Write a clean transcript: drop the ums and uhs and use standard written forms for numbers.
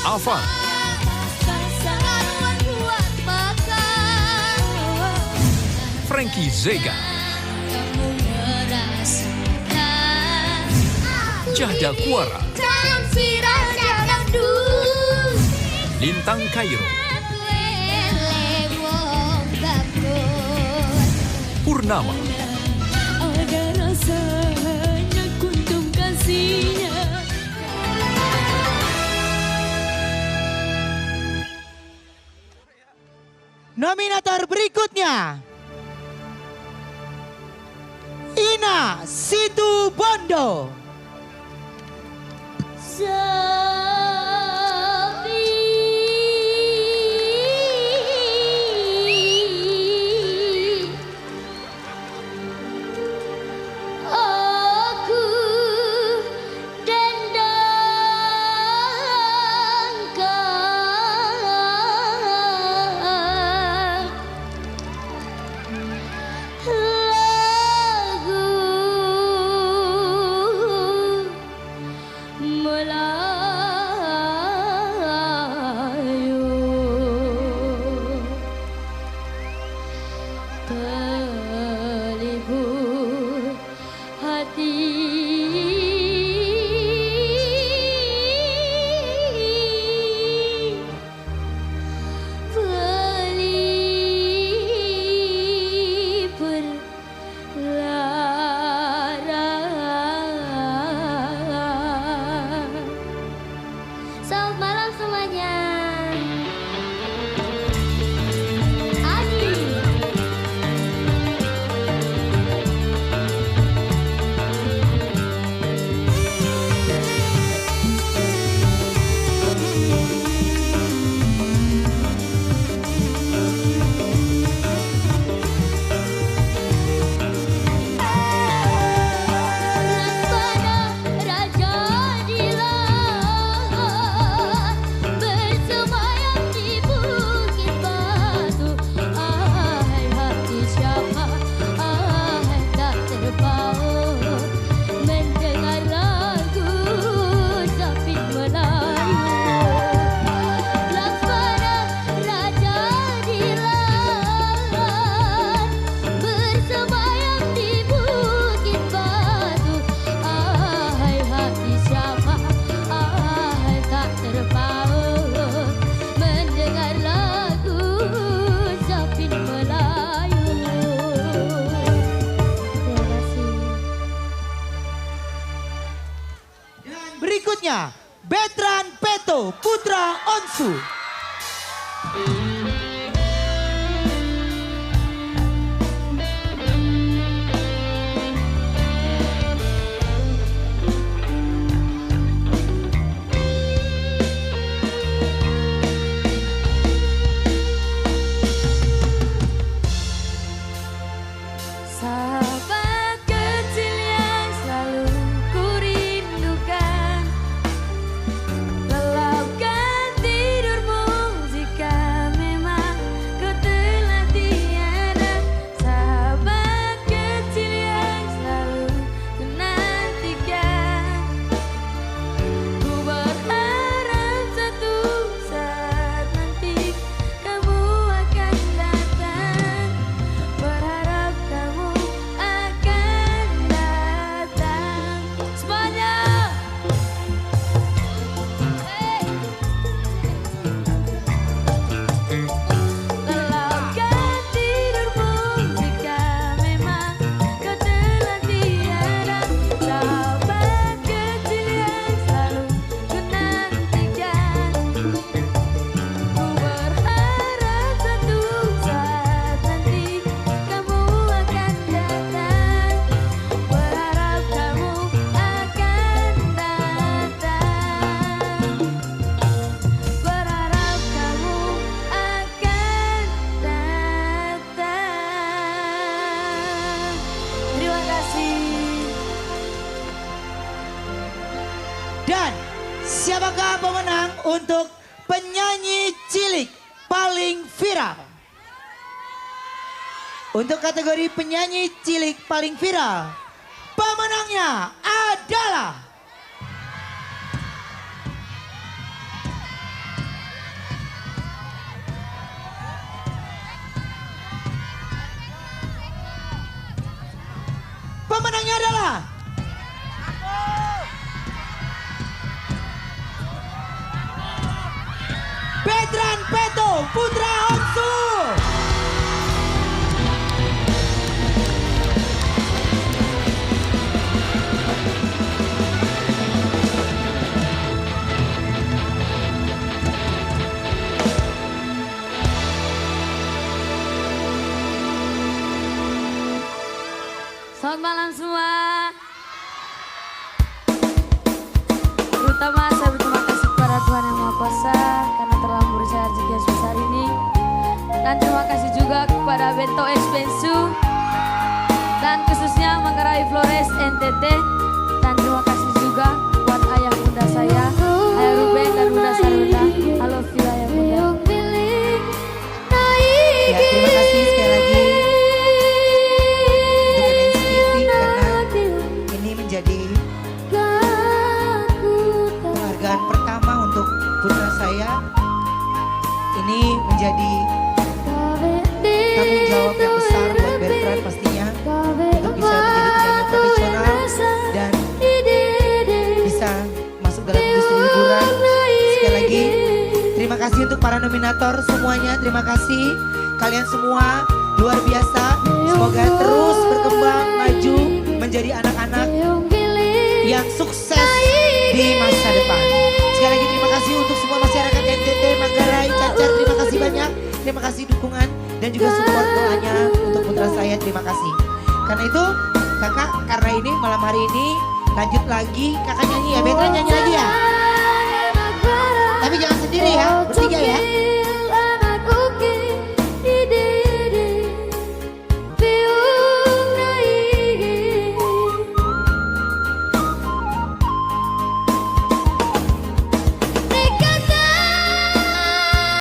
Afan, Frankie Zega, Jahda Kuara, Lintang Kairo, Purnama, Nominator berikutnya, Ina Situbondo. Selamat malam semuanya. Berikutnya, Betran Peto Putra Onsu. Sahabat kecil yang selalu kurindukan, lelapkan tidurmu jika memang kau telah tiada. Sahabat kecil yang selalu ku nantikan, ku berharap satu saat nanti kamu akan datang. Berharap kamu akan datang. Semuanya. Lelapkan tidurmu jika memang kau telah tiada. Sahabat kecil yang selalu ku nantikan, ku berharap satu saat nanti kamu akan datang. Berharap kamu akan datang. Berharap kamu akan datang. Terima kasih. Dan siapakah pemenang untuk penyanyi cilik paling viral? Untuk kategori penyanyi cilik paling viral, pemenangnya adalah Putra Onsu. Selamat malam semua. Terutama saya berterima kasih kepada Tuhan Yang Maha Kuasa karena telah memberi saya rezeki yang sebesar ini. Dan terima kasih juga kepada Bento Expensu dan khususnya Manggarai Flores NTT. Dan terima kasih juga buat ayah bunda saya, Ayah Ruben dan Bunda Sarunda. I love you ayah bunda. Ya, terima kasih sekali lagi untuk MNC TV karena ini menjadi penghargaan pertama untuk putra saya. Ini menjadi tanggung jawab yang besar buat Bertrand pastinya untuk bisa menjadi penyanyi profesional dan bisa masuk dalam industri hiburan. Sekali lagi terima kasih untuk para nominator semuanya. Terima kasih kalian semua luar biasa. Semoga terus berkembang maju menjadi anak-anak yang sukses di masa depan. Sekali lagi terima kasih untuk semua masyarakat NTT, Manggarai, Cacar. Terima kasih banyak. Terima kasih dukungan dan juga support doanya untuk putra saya. Terima kasih. Karena itu kakak, karena ini malam hari ini lanjut lagi kakak nyanyi ya. Bertrand nyanyi lagi